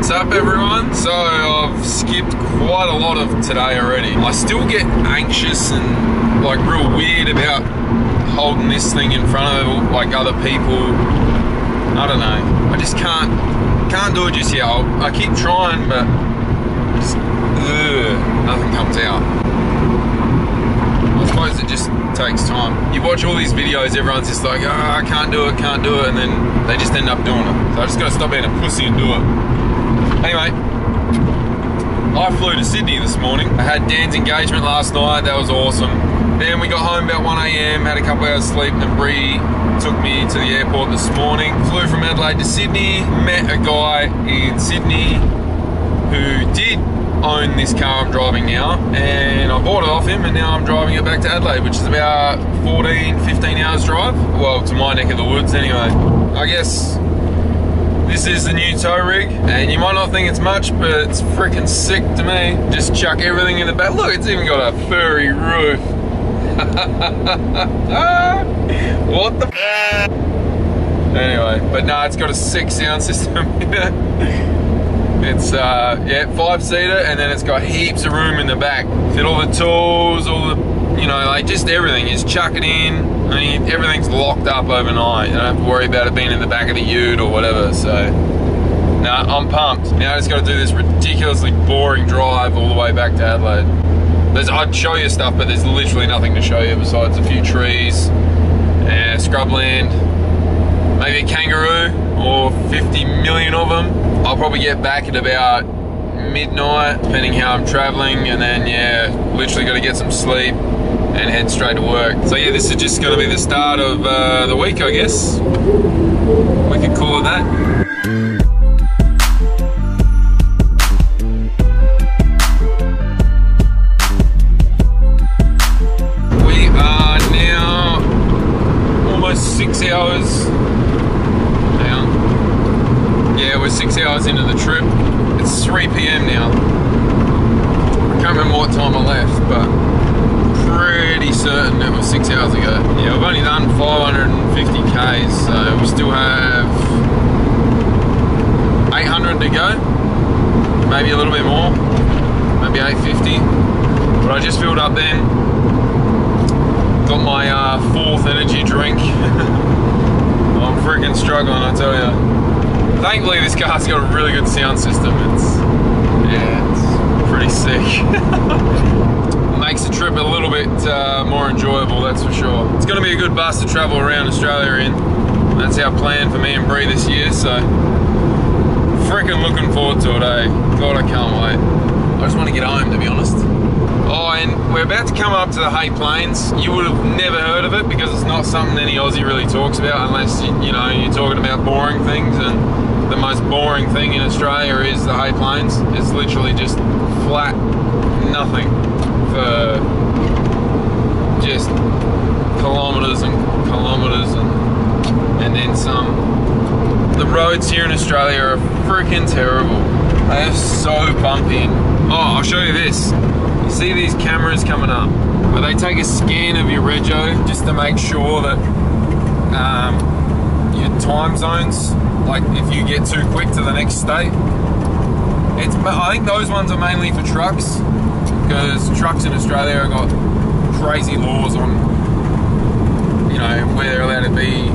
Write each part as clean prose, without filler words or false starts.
What's up everyone? So I've skipped quite a lot of today already. I still get anxious and like real weird about holding this thing in front of like other people. I don't know. I just can't do it just yet. I keep trying, but just, nothing comes out. I suppose it just takes time. You watch all these videos, everyone's just like, oh, I can't do it, and then they just end up doing it. So I just gotta stop being a pussy and do it. Anyway, I flew to Sydney this morning. I had Dan's engagement last night, that was awesome. Then we got home about 1 AM, had a couple hours sleep, and then Bree took me to the airport this morning. Flew from Adelaide to Sydney, met a guy in Sydney who did own this car I'm driving now, and I bought it off him, and now I'm driving it back to Adelaide, which is about 14-15 hours drive. Well, to my neck of the woods anyway. I guess this is the new tow rig, and you might not think it's much, but it's freaking sick to me. Just chuck everything in the back. Look, it's even got a furry roof. What the f? Anyway, but no, it's got a sick sound system in it. It's yeah, 5-seater, and then it's got heaps of room in the back. Fit all the tools, all the, you know, like just everything. You just chuck it in. I mean, everything's locked up overnight. You don't have to worry about it being in the back of the ute or whatever. So, nah, I'm pumped. Now I just got to do this ridiculously boring drive all the way back to Adelaide. I'd show you stuff, but there's literally nothing to show you besides a few trees, and scrubland, maybe a kangaroo or 50 million of them. I'll probably get back at about midnight, depending how I'm traveling, and then yeah, literally got to get some sleep and head straight to work. So yeah, this is just going to be the start of the week, I guess. We could call it that. We are now almost 6 hours. Yeah, we're 6 hours into the trip. It's 3 PM now. I can't remember what time I left, but pretty certain it was 6 hours ago. Yeah, we've only done 550 Ks, so we still have 800 to go. Maybe a little bit more, maybe 850. But I just filled up then. Got my 4th energy drink. I'm freaking struggling, I tell you. Thankfully, this car's got a really good sound system. It's pretty sick. Makes the trip a little bit more enjoyable, that's for sure. It's going to be a good bus to travel around Australia in. That's our plan for me and Bree this year, so freaking looking forward to it, eh? God, I can't wait. I just want to get home, to be honest. Oh, and we're about to come up to the Hay Plains. You would have never heard of it because it's not something any Aussie really talks about unless, you know, you're talking about boring things, and the most boring thing in Australia is the Hay Plains. It's literally just flat nothing for just kilometers and kilometers and then some. The roads here in Australia are freaking terrible. They are so bumpy. Oh, I'll show you this. You see these cameras coming up where they take a scan of your rego just to make sure that your time zones, like if you get too quick to the next state. I think those ones are mainly for trucks, because trucks in Australia have got crazy laws on, you know, where they're allowed to be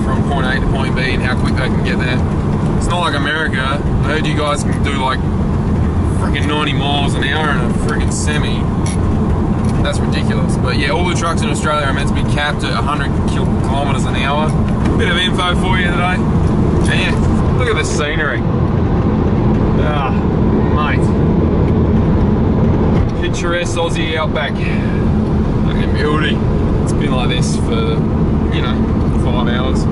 from point A to point B and how quick they can get there. It's not like America. I heard you guys can do like freaking 90 miles an hour in a freaking semi. That's ridiculous. But yeah, all the trucks in Australia are meant to be capped at 100 kilometers an hour. Bit of info for you today. And yeah, look at the scenery. Ah, mate. Picturesque Aussie outback. Fucking beauty. It's been like this for, you know, 5 hours.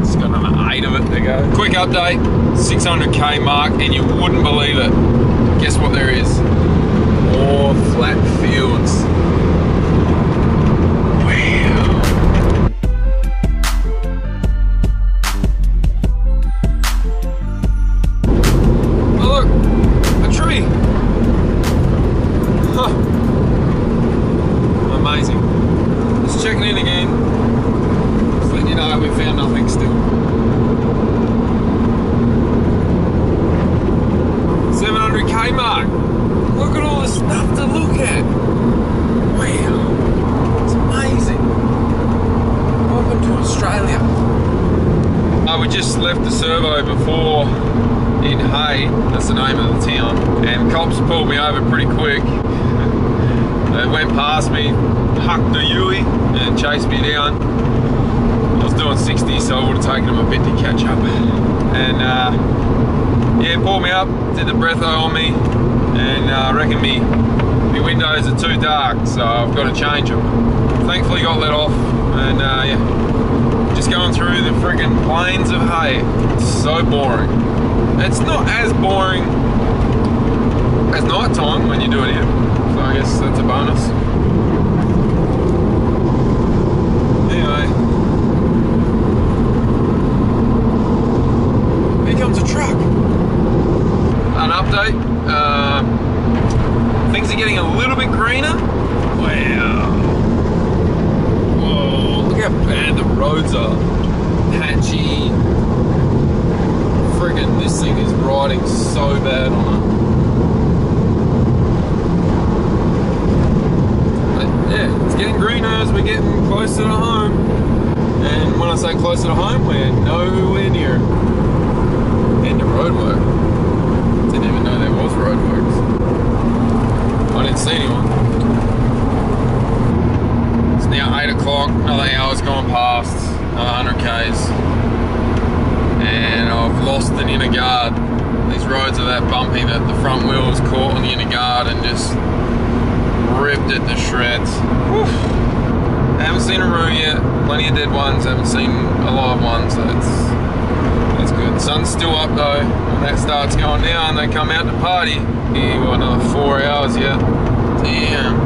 It's got another 8 of it to go. Quick update, 600k mark, and you wouldn't believe it. Guess what there is? More flat fields. Wow. Oh look, a tree. Huh. Amazing. Just checking in again. Just letting you know we found nothing still. just left the servo before in Hay, that's the name of the town, and cops pulled me over pretty quick. They went past me, hucked the Yui and chased me down. I was doing 60, so I would have taken them a bit to catch up. And yeah, pulled me up, did the breatho on me, and I reckon me windows are too dark, so I've got to change them. Thankfully got let off, and yeah, just going through the friggin' plains of Hay. It's so boring. It's not as boring as night time when you do it here, so I guess that's a bonus. Anyway, here comes a truck. An update. Things are getting a little bit greener. Wow. Whoa, look how bad the roads are. Patchy. Friggin' this thing is riding so bad on it. But yeah, it's getting greener as we're getting closer to home. And when I say closer to home, we're nowhere near end of road work. Didn't even know there was road works. I didn't see anyone. It's now 8 o'clock, another hour's gone past, another 100 Ks. And I've lost an inner guard. These roads are that bumpy that the front wheel was caught on the inner guard and just ripped it to shreds. Whew. I haven't seen a roo yet, plenty of dead ones, haven't seen a live one, so that's good. Sun's still up though. When that starts going down, they come out to party. Yeah, we've got another 4 hours yet. Damn.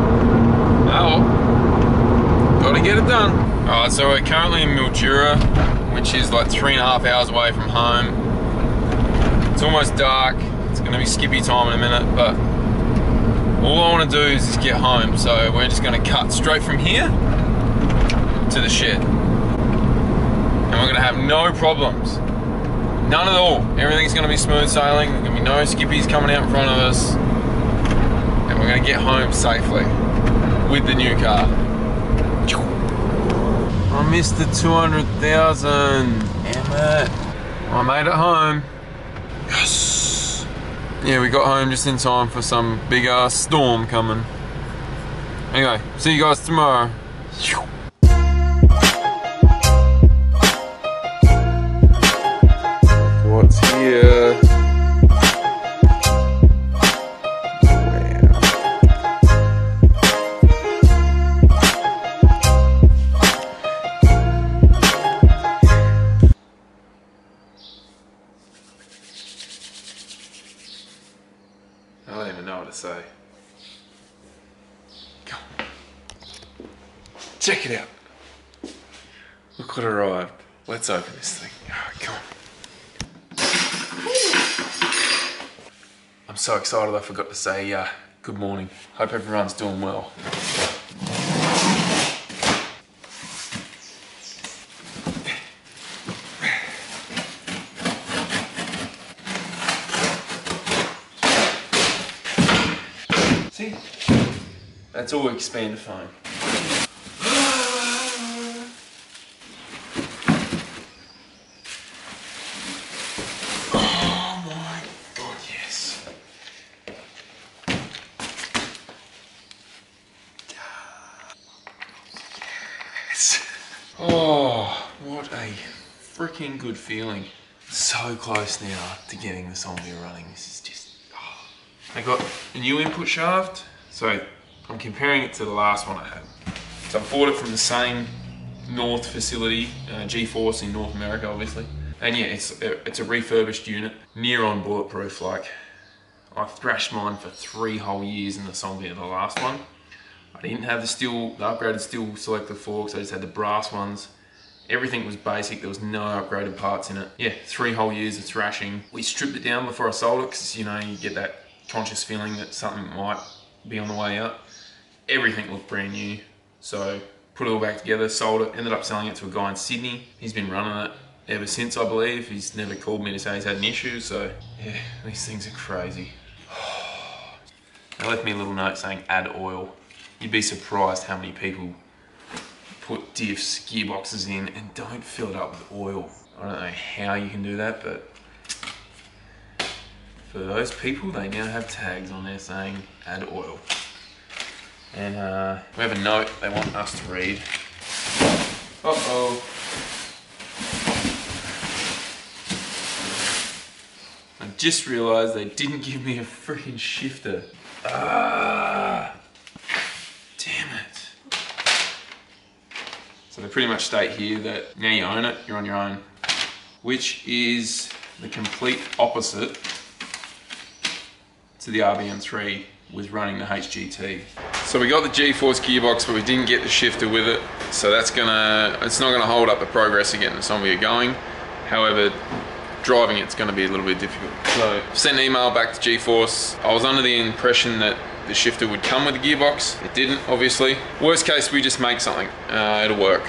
Oh, gotta get it done. Alright, so we're currently in Mildura, which is like 3.5 hours away from home. It's almost dark. It's gonna be skippy time in a minute, but all I want to do is just get home. So we're just gonna cut straight from here to the shed. And we're gonna have no problems. None at all. Everything's gonna be smooth sailing. There's gonna be no skippies coming out in front of us. And we're gonna get home safely with the new car. I missed the 200,000. Damn it. I made it home. Yes. Yeah, we got home just in time for some big ass storm coming. Anyway, see you guys tomorrow. What's here? I don't even know what to say. Come on. Check it out. Look what arrived. Let's open this thing. Oh, come on. I'm so excited I forgot to say good morning. Hope everyone's doing well. See? That's all expander foam. Oh my god, yes. Yes. Oh, what a freaking good feeling. So close now to getting the Sonvia running. This is just... I got a new input shaft, so I'm comparing it to the last one I had. So I bought it from the same North facility, G-Force in North America obviously. And yeah, it's a refurbished unit, near on bulletproof. Like, I thrashed mine for 3 whole years in the Sonvia, the last one. I didn't have the upgraded steel selector forks, I just had the brass ones. Everything was basic, there was no upgraded parts in it. Yeah, 3 whole years of thrashing. We stripped it down before I sold it, because you know, you get that conscious feeling that something might be on the way out. Everything looked brand new, so put it all back together, sold it, ended up selling it to a guy in Sydney. He's been running it ever since, I believe. He's never called me to say he's had an issue, so yeah, these things are crazy. They left me a little note saying add oil. You'd be surprised how many people put diffs, gearboxes in and don't fill it up with oil. I don't know how you can do that, but for those people, they now have tags on there saying add oil. And we have a note they want us to read. Uh-oh. I just realised they didn't give me a freaking shifter. Ah, damn it. So they pretty much state here that now you own it, you're on your own. Which is the complete opposite to the RBM3 with running the HGT. So we got the G-force gearbox, but we didn't get the shifter with it. So it's not gonna hold up the progress of getting the Sonvia going. However, driving it's gonna be a little bit difficult. So I've sent an email back to G-force. I was under the impression that the shifter would come with the gearbox. It didn't, obviously. Worst case, we just make something. It'll work.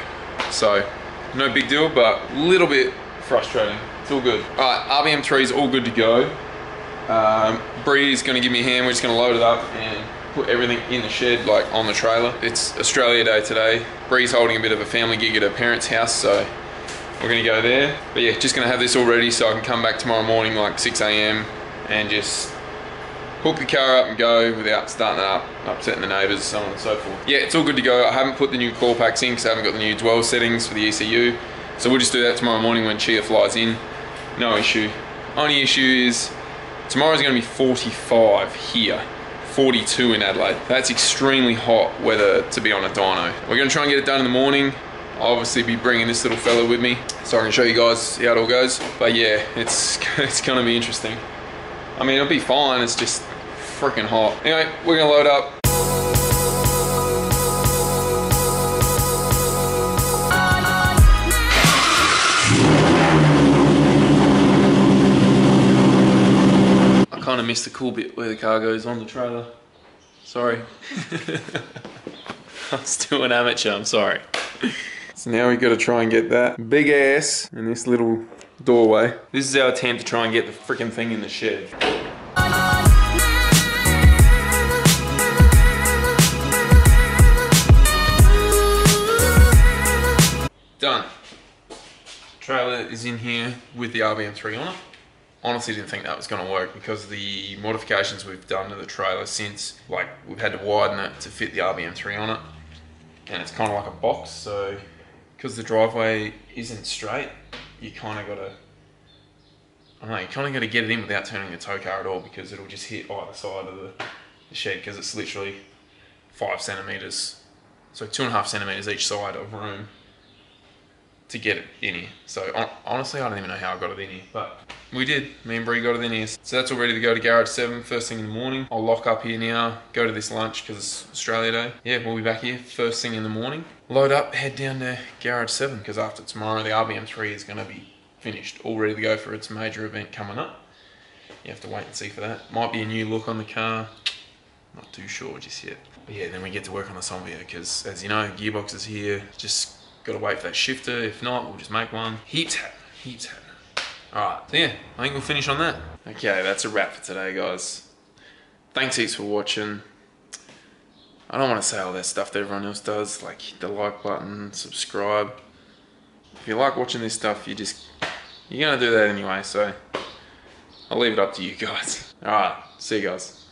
So no big deal, but a little bit frustrating. It's all good. All right, RBM3 is all good to go. Bree's gonna give me a hand. We're just gonna load it up and put everything in the shed, like on the trailer. It's Australia Day today. Bree's holding a bit of a family gig at her parents' house, so we're gonna go there. But yeah, just gonna have this all ready so I can come back tomorrow morning like 6 AM and just hook the car up and go without starting it up, upsetting the neighbours, so on and so forth. Yeah, it's all good to go. I haven't put the new core packs in because I haven't got the new dwell settings for the ECU. So we'll just do that tomorrow morning when Chia flies in. No issue. Only issue is tomorrow's gonna be 45 here, 42 in Adelaide. That's extremely hot weather to be on a dyno. We're gonna try and get it done in the morning. I'll obviously be bringing this little fella with me so I can show you guys how it all goes. But yeah, it's gonna be interesting. I mean, it'll be fine, it's just freaking hot. Anyway, we're gonna load up. I kind of missed the cool bit where the car goes on the trailer. Sorry. I'm still an amateur, I'm sorry. So now we've got to try and get that big ass in this little doorway. This is our attempt to try and get the freaking thing in the shed. Done. Trailer is in here with the RBM3 on it. Honestly didn't think that was going to work because of the modifications we've done to the trailer since, like, we've had to widen it to fit the RBM3 on it, and it's kind of like a box, so because the driveway isn't straight, you kind of got to, I don't know, you kind of got to get it in without turning the tow car at all, because it'll just hit either side of the shed, because it's literally 5 centimeters, so 2.5 centimeters each side of room to get it in here. So honestly, I don't even know how I got it in here, but we did. Me and Bree got it in here. So that's all ready to go to Garage 7 first thing in the morning. I'll lock up here now, go to this lunch because it's Australia Day. Yeah, we'll be back here first thing in the morning. Load up, head down to Garage 7 because after tomorrow the RBM3 is going to be finished, all ready to go for its major event coming up. You have to wait and see for that. Might be a new look on the car. Not too sure just yet. But yeah, then we get to work on the Sonvia because, as you know, gearbox is here. Just gotta wait for that shifter. If not, we'll just make one. Heaps happening, heaps happening. Alright, so yeah, I think we'll finish on that. Okay, that's a wrap for today, guys. Thanks heaps for watching. I don't want to say all that stuff that everyone else does, like hit the like button, subscribe. If you like watching this stuff, you're gonna do that anyway, so I'll leave it up to you guys. Alright, see you guys.